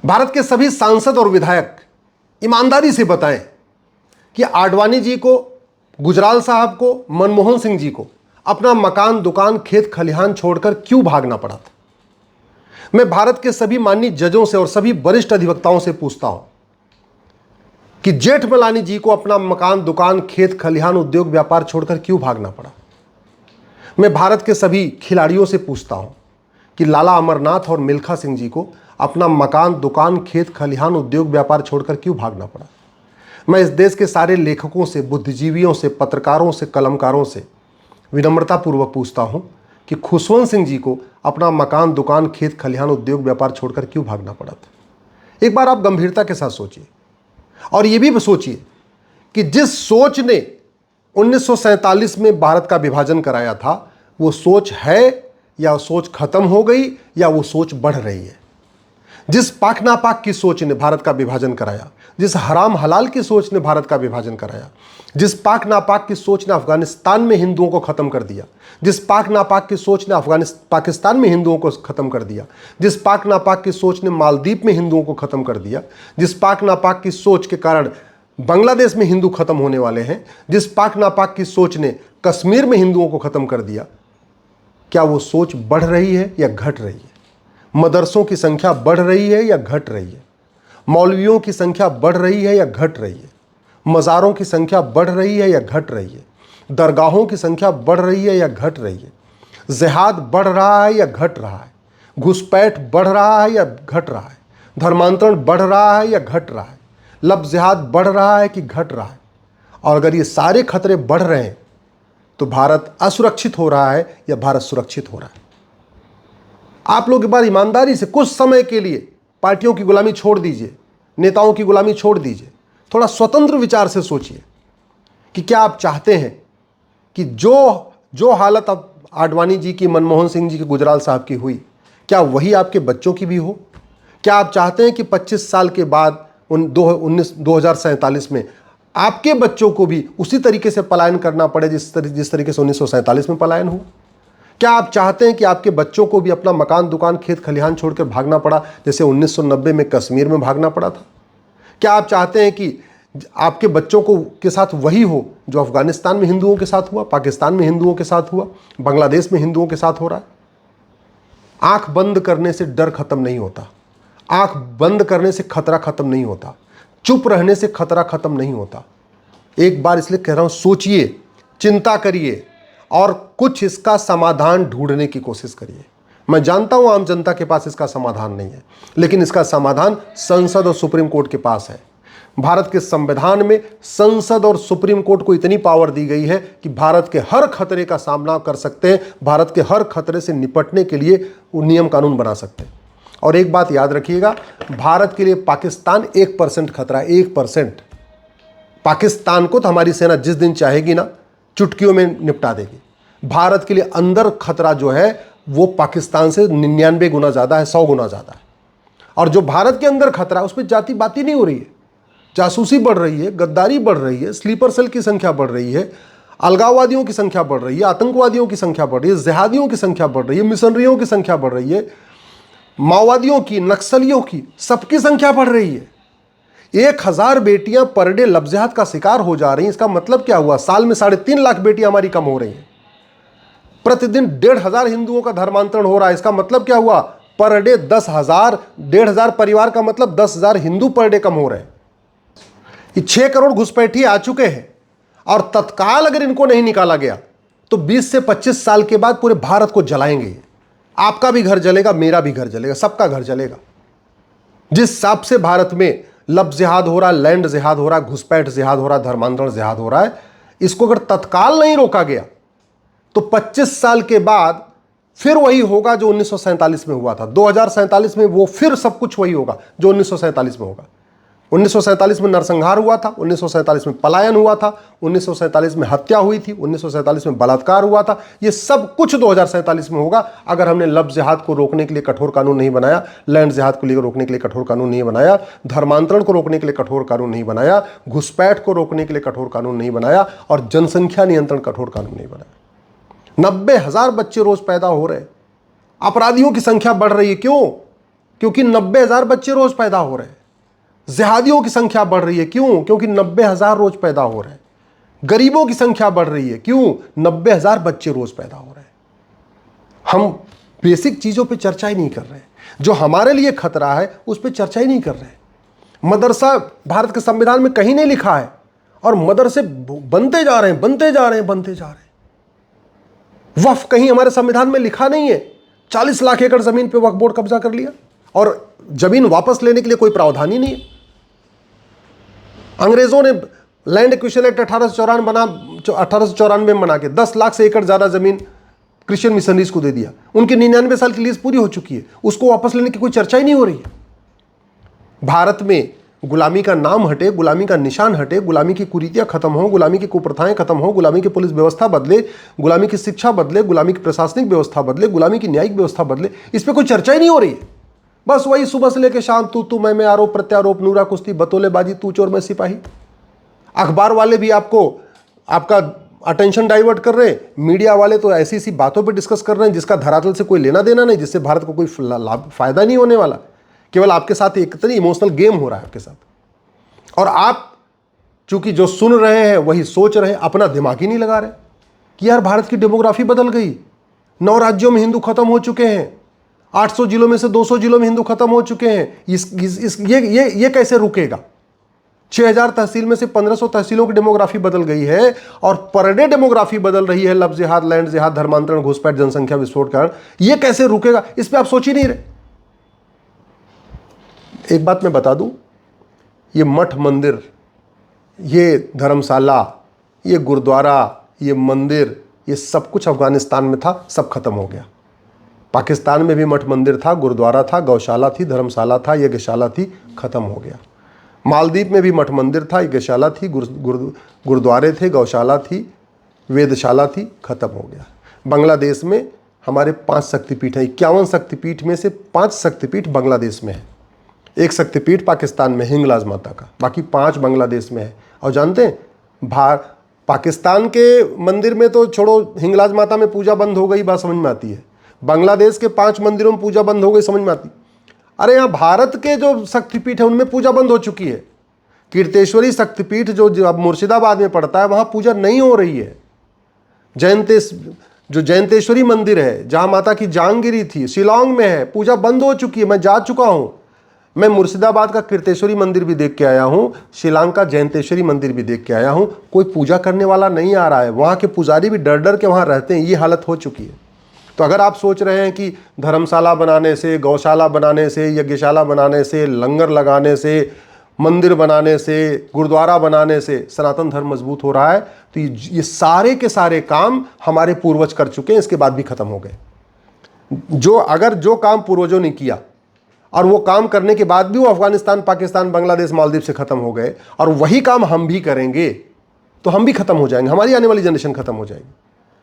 भारत के सभी सांसद और विधायक ईमानदारी से बताएं कि आडवाणी जी को, गुजराल साहब को, मनमोहन सिंह जी को अपना मकान, दुकान, खेत खलिहान छोड़कर क्यों भागना पड़ा था। मैं भारत के सभी माननीय जजों से और सभी वरिष्ठ अधिवक्ताओं से पूछता हूं कि जेठमलानी जी को अपना मकान, दुकान, खेत खलिहान, उद्योग व्यापार छोड़कर क्यों भागना पड़ा। मैं भारत के सभी खिलाड़ियों से पूछता हूं कि लाला अमरनाथ और मिल्खा सिंह जी को अपना मकान, दुकान, खेत खलिहान, उद्योग व्यापार छोड़कर क्यों भागना पड़ा। मैं इस देश के सारे लेखकों से, बुद्धिजीवियों से, पत्रकारों से, कलमकारों से विनम्रतापूर्वक पूछता हूं कि खुशवंत सिंह जी को अपना मकान, दुकान, खेत खलिहान, उद्योग व्यापार छोड़कर क्यों भागना पड़ा था। एक बार आप गंभीरता के साथ सोचिए और ये भी सोचिए कि जिस सोच ने 1947 में भारत का विभाजन कराया था, वो सोच है या सोच खत्म हो गई या वो सोच बढ़ रही है। जिस पाक नापाक की सोच ने भारत का विभाजन कराया, जिस हराम हलाल की सोच ने भारत का विभाजन कराया, जिस पाक नापाक की सोच ने अफगानिस्तान में हिंदुओं को खत्म कर दिया, जिस पाक नापाक की सोच ने पाकिस्तान में हिंदुओं को खत्म कर दिया, जिस पाक नापाक की सोच ने मालदीव में हिंदुओं को खत्म कर दिया, जिस पाक नापाक की सोच के कारण बांग्लादेश में हिंदू खत्म होने वाले हैं, जिस पाक नापाक की सोच ने कश्मीर में हिंदुओं को खत्म कर दिया, क्या वो सोच बढ़ रही है या घट रही है। मदरसों की संख्या बढ़ रही है या घट रही है। मौलवियों की संख्या बढ़ रही है या घट रही है। मज़ारों की संख्या बढ़ रही है या घट रही है। दरगाहों की संख्या बढ़ रही है या घट रही है। जिहाद बढ़ रहा है या घट रहा है। घुसपैठ बढ़ रहा है या घट रहा है। धर्मांतरण बढ़ रहा है या घट रहा है। लब जिहाद बढ़ रहा है कि घट रहा है। और अगर ये सारे खतरे बढ़ रहे हैं तो भारत असुरक्षित हो रहा है या भारत सुरक्षित हो रहा है। आप लोग एक बार ईमानदारी से कुछ समय के लिए पार्टियों की गुलामी छोड़ दीजिए, नेताओं की गुलामी छोड़ दीजिए, थोड़ा स्वतंत्र विचार से सोचिए कि क्या आप चाहते हैं कि जो हालत अब आडवाणी जी की, मनमोहन सिंह जी की, गुजराल साहब की हुई, क्या वही आपके बच्चों की भी हो। क्या आप चाहते हैं कि 25 साल के बाद 2047 में आपके बच्चों को भी उसी तरीके से पलायन करना पड़े जिस तरीके से 1947 में पलायन हुआ। क्या आप चाहते हैं कि आपके बच्चों को भी अपना मकान, दुकान, खेत खलिहान छोड़कर भागना पड़ा जैसे 1990 में कश्मीर में भागना पड़ा था। क्या आप चाहते हैं कि आपके बच्चों को के साथ वही हो जो अफगानिस्तान में हिंदुओं के साथ हुआ, पाकिस्तान में हिंदुओं के साथ हुआ, बांग्लादेश में हिंदुओं के साथ हो रहा है। आंख बंद करने से डर खत्म नहीं होता। आंख बंद करने से खतरा खत्म नहीं होता। चुप रहने से खतरा खत्म नहीं होता। एक बार इसलिए कह रहा हूं, सोचिए, चिंता करिए और कुछ इसका समाधान ढूंढने की कोशिश करिए। मैं जानता हूं आम जनता के पास इसका समाधान नहीं है, लेकिन इसका समाधान संसद और सुप्रीम कोर्ट के पास है। भारत के संविधान में संसद और सुप्रीम कोर्ट को इतनी पावर दी गई है कि भारत के हर खतरे का सामना कर सकते हैं, भारत के हर खतरे से निपटने के लिए वो नियम कानून बना सकते हैं। और एक बात याद रखिएगा, भारत के लिए पाकिस्तान 1% खतरा, 1%। पाकिस्तान को तो हमारी सेना जिस दिन चाहेगी ना, चुटकियों में निपटा देगी। भारत के लिए अंदर खतरा जो है वो पाकिस्तान से 99 गुना ज़्यादा है, 100 गुना ज़्यादा है। और जो भारत के अंदर खतरा है उस पर जाति बात ही नहीं हो रही है। जासूसी बढ़ रही है, गद्दारी बढ़ रही है, स्लीपर सेल की संख्या बढ़ रही है, अलगाववादियों की संख्या बढ़ रही है, आतंकवादियों की संख्या बढ़ रही है, जिहादियों की संख्या बढ़ रही है, मिशनरियों की संख्या बढ़ रही है, माओवादियों की, नक्सलियों की, सबकी संख्या बढ़ रही है। 1000 बेटियां पर डे लब जिहाद का शिकार हो जा रही हैं। इसका मतलब क्या हुआ? साल में 3.5 लाख बेटियां हमारी कम हो रही हैं। प्रतिदिन 1,500 हिंदुओं का धर्मांतरण हो रहा है। इसका मतलब क्या हुआ? पर डे 10,000, 1,500 परिवार का मतलब 10,000 हिंदू पर डे कम हो रहे हैं। ये 6 करोड़ घुसपैठी आ चुके हैं और तत्काल अगर इनको नहीं निकाला गया तो 20 से 25 साल के बाद पूरे भारत को जलाएंगे। आपका भी घर जलेगा, मेरा भी घर जलेगा, सबका घर जलेगा। जिस हिसाब से भारत में लब जिहाद हो रहा है, लैंड जिहाद हो रहा है, घुसपैठ जिहाद हो रहा है, धर्मांतरण जिहाद हो रहा है, इसको अगर तत्काल नहीं रोका गया तो 25 साल के बाद फिर वही होगा जो 1947 में हुआ था। 2047 में वो फिर सब कुछ वही होगा जो 1947 में होगा। 1947 में नरसंहार हुआ था, 1947 में पलायन हुआ था, 1947 में हत्या हुई थी, 1947 में बलात्कार हुआ था। ये सब कुछ 2047 में होगा अगर हमने लब जिहाद को रोकने के लिए कठोर कानून नहीं बनाया, लैंड जिहाद को रोकने के लिए कठोर कानून नहीं बनाया, धर्मांतरण को रोकने के लिए कठोर कानून नहीं बनाया, घुसपैठ को रोकने के लिए कठोर कानून नहीं बनाया और जनसंख्या नियंत्रण कठोर कानून नहीं बनाया। 90,000 बच्चे रोज पैदा हो रहे हैं। अपराधियों की संख्या बढ़ रही है। क्यों? क्योंकि 90,000 बच्चे रोज पैदा हो रहे हैं। जिहादियों की संख्या बढ़ रही है, क्यों? क्योंकि 90,000 रोज पैदा हो रहे हैं। गरीबों की संख्या बढ़ रही है, क्यों? 90,000 बच्चे रोज पैदा हो रहे हैं। हम बेसिक चीजों पे चर्चा ही नहीं कर रहे हैं। जो हमारे लिए खतरा है उस पर चर्चा ही नहीं कर रहे हैं। मदरसा भारत के संविधान में कहीं नहीं लिखा है, और मदरसे बनते जा रहे हैं, बनते जा रहे हैं, बनते जा रहे हैं। वक्फ कहीं हमारे संविधान में लिखा नहीं है। 40 लाख एकड़ जमीन पे वक्फ बोर्ड कब्जा कर लिया, और जमीन वापस लेने के लिए कोई प्रावधान ही नहीं है। अंग्रेजों ने लैंड एक्विजिशन एक्ट 1894 बना के 10 लाख से एकड़ ज्यादा जमीन क्रिश्चियन मिशनरीज को दे दिया। उनकी 99 साल की लीज पूरी हो चुकी है, उसको वापस लेने की कोई चर्चा ही नहीं हो रही है। भारत में गुलामी का नाम हटे, गुलामी का निशान हटे, गुलामी की कुरीतियां खत्म हो, गुलामी की कुप्रथाएं खत्म हो, गुलामी की पुलिस व्यवस्था बदले, गुलामी की शिक्षा बदले, गुलामी की प्रशासनिक व्यवस्था बदले, गुलामी की न्यायिक व्यवस्था बदले, इस पर कोई चर्चा ही नहीं हो रही है। बस वही सुबह से लेकर शाम तू मैं आरोप प्रत्यारोप, नूरा कुश्ती, बतौलेबाजी, तू चोर मैं सिपाही। अखबार वाले भी आपका अटेंशन डाइवर्ट कर रहे हैं। मीडिया वाले तो ऐसी ऐसी बातों पे डिस्कस कर रहे हैं जिसका धरातल से कोई लेना देना नहीं, जिससे भारत को कोई फायदा नहीं होने वाला। केवल आपके साथ एक तरह इमोशनल गेम हो रहा है आपके साथ, और आप चूंकि जो सुन रहे हैं वही सोच रहे हैं, अपना दिमाग ही नहीं लगा रहे कि यार भारत की डेमोग्राफी बदल गई। 9 राज्यों में हिंदू खत्म हो चुके हैं, 800 जिलों में से 200 जिलों में हिंदू खत्म हो चुके हैं। ये कैसे रुकेगा? 6000 तहसील में से 1500 तहसीलों की डेमोग्राफी बदल गई है, और पर डे डेमोग्राफी बदल रही है। लफ्ज जिहाद, लैंड जिहाद, धर्मांतरण, घुसपैठ, जनसंख्या विस्फोट कारण। ये कैसे रुकेगा? इस पर आप सोच ही नहीं रहे। एक बात मैं बता दूं, ये मठ मंदिर, ये धर्मशाला, ये गुरुद्वारा, ये मंदिर, ये सब कुछ अफगानिस्तान में था, सब खत्म हो गया। पाकिस्तान में भी मठ मंदिर था, गुरुद्वारा था, गौशाला थी, धर्मशाला था, यज्ञशाला थी, खत्म हो गया। मालदीव में भी मठ मंदिर था, यज्ञशाला थी, गुरुद्वारे थे, गौशाला थी, वेदशाला थी, खत्म हो गया। बांग्लादेश में हमारे 5 शक्तिपीठ हैं। 51 शक्तिपीठ में से 5 शक्तिपीठ बांग्लादेश में है। एक शक्तिपीठ पाकिस्तान में, हिंगलाज माता का, बाकी 5 बांग्लादेश में है। और जानते हैं, पाकिस्तान के मंदिर में तो छोड़ो, हिंगलाज माता में पूजा बंद हो गई, बात समझ में आती है। बांग्लादेश के 5 मंदिरों में पूजा बंद हो गई, समझ में आती। अरे यहाँ भारत के जो शक्तिपीठ है उनमें पूजा बंद हो चुकी है। कीर्तेश्वरी शक्तिपीठ जो अब मुर्शिदाबाद में पड़ता है, वहाँ पूजा नहीं हो रही है। जयंतेश्वरी मंदिर है, जहाँ माता की जांगिरी थी, शिलांग में है, पूजा बंद हो चुकी है। मैं जा चुका हूँ, मैं मुर्शिदाबाद का कीर्तेश्वरी मंदिर भी देख के आया हूँ, शिलांग का जयंतेश्वरी मंदिर भी देख के आया हूँ। कोई पूजा करने वाला नहीं आ रहा है। वहाँ के पुजारी भी डर डर के वहाँ रहते हैं। ये हालत हो चुकी है। तो अगर आप सोच रहे हैं कि धर्मशाला बनाने से, गौशाला बनाने से, यज्ञशाला बनाने से, लंगर लगाने से, मंदिर बनाने से, गुरुद्वारा बनाने से सनातन धर्म मजबूत हो रहा है, तो ये सारे के सारे काम हमारे पूर्वज कर चुके हैं, इसके बाद भी खत्म हो गए। जो काम पूर्वजों ने किया और वो काम करने के बाद भी वो अफगानिस्तान, पाकिस्तान, बांग्लादेश, मालदीव से खत्म हो गए, और वही काम हम भी करेंगे तो हम भी खत्म हो जाएंगे। हमारी आने वाली जनरेशन खत्म हो जाएगी।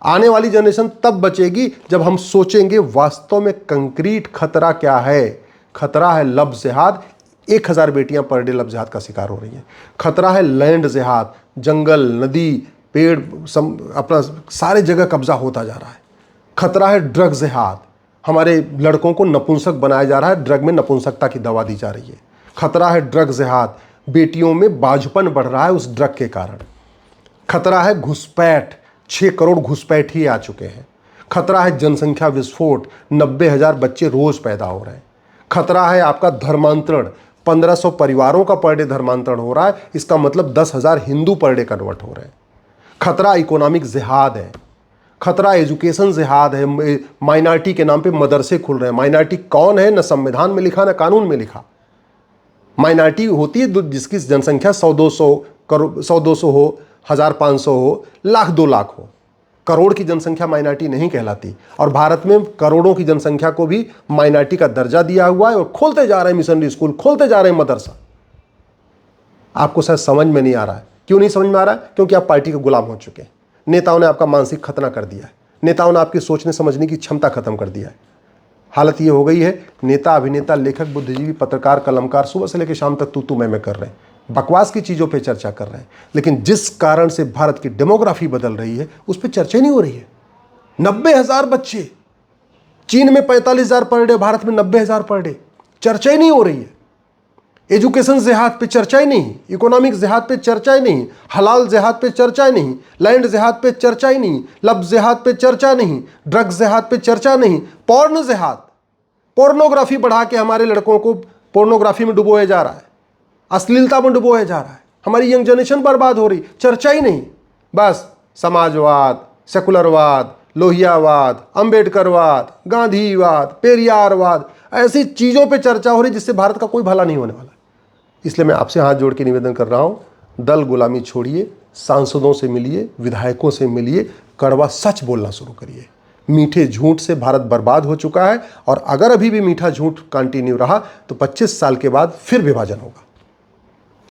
आने वाली जनरेशन तब बचेगी जब हम सोचेंगे वास्तव में कंक्रीट खतरा क्या है। खतरा है लफ्ज़ जिहाद, 1000 बेटियां पर डे लफ्ज़ जिहाद का शिकार हो रही हैं। खतरा है लैंड जिहाद, जंगल, नदी, पेड़, अपना सारे जगह कब्जा होता जा रहा है। खतरा है ड्रग जिहाद, हमारे लड़कों को नपुंसक बनाया जा रहा है, ड्रग में नपुंसकता की दवा दी जा रही है। खतरा है ड्रग जिहाद, बेटियों में बाझपन बढ़ रहा है उस ड्रग के कारण। खतरा है घुसपैठ, 6 करोड़ घुसपैठी आ चुके हैं। खतरा है जनसंख्या विस्फोट, 90,000 बच्चे रोज पैदा हो रहे हैं। खतरा है आपका धर्मांतरण, 1500 परिवारों का पर डे धर्मांतरण हो रहा है, इसका मतलब 10,000 हिंदू पर डे कन्वर्ट हो रहे हैं। खतरा इकोनॉमिक जिहाद है। खतरा एजुकेशन जिहाद है, माइनॉरिटी के नाम पे मदरसे खुल रहे हैं। माइनॉरिटी कौन है, न संविधान में लिखा न कानून में लिखा। माइनॉरिटी होती है जिसकी जनसंख्या 100-200 हो, 1500 हो, लाख 2 लाख हो। करोड़ की जनसंख्या माइनॉरिटी नहीं कहलाती। और भारत में करोड़ों की जनसंख्या को भी माइनॉरिटी का दर्जा दिया हुआ है, और खोलते जा रहे हैं मिशनरी स्कूल, खोलते जा रहे हैं मदरसा। आपको शायद समझ में नहीं आ रहा है। क्यों नहीं समझ में आ रहा है? क्योंकि आप पार्टी के गुलाम हो चुके हैं। नेताओं ने आपका मानसिक खतना कर दिया है। नेताओं ने आपकी सोचने समझने की क्षमता खत्म कर दिया है। हालत ये हो गई है, नेता, अभिनेता, लेखक, बुद्धिजीवी, पत्रकार, कलमकार सुबह से लेकर शाम तक तू मैं कर रहे हैं, बकवास की चीज़ों पे चर्चा कर रहे हैं। लेकिन जिस कारण से भारत की डेमोग्राफी बदल रही है उस पर चर्चा नहीं हो रही है। 90,000 बच्चे, चीन में 45,000 पर डे, भारत में 90,000 पर डे। चर्चा ही नहीं हो रही है। एजुकेशन जिहाद पे चर्चा ही नहीं, इकोनॉमिक जिहाद पे चर्चा ही नहीं, हलाल जिहाद पे चर्चा ही नहीं, लैंड जिहाद पे चर्चा ही नहीं, लव जिहाद पे चर्चा नहीं, ड्रग्स जिहाद पे चर्चा नहीं, पॉर्न जिहाद, पोर्नोग्राफी बढ़ा के हमारे लड़कों को पोर्नोग्राफी में डुबोया जा रहा है, अश्लीलता में डुबोया जा रहा है, हमारी यंग जनरेशन बर्बाद हो रही, चर्चा ही नहीं। बस समाजवाद, सेकुलरवाद, लोहियावाद, अंबेडकरवाद, गांधीवाद, पेरियारवाद, ऐसी चीज़ों पे चर्चा हो रही जिससे भारत का कोई भला नहीं होने वाला। इसलिए मैं आपसे हाथ जोड़ के निवेदन कर रहा हूं, दल गुलामी छोड़िए, सांसदों से मिलिए, विधायकों से मिलिए, कड़वा सच बोलना शुरू करिए। मीठे झूठ से भारत बर्बाद हो चुका है और अगर अभी भी मीठा झूठ कंटिन्यू रहा तो 25 साल के बाद फिर विभाजन होगा।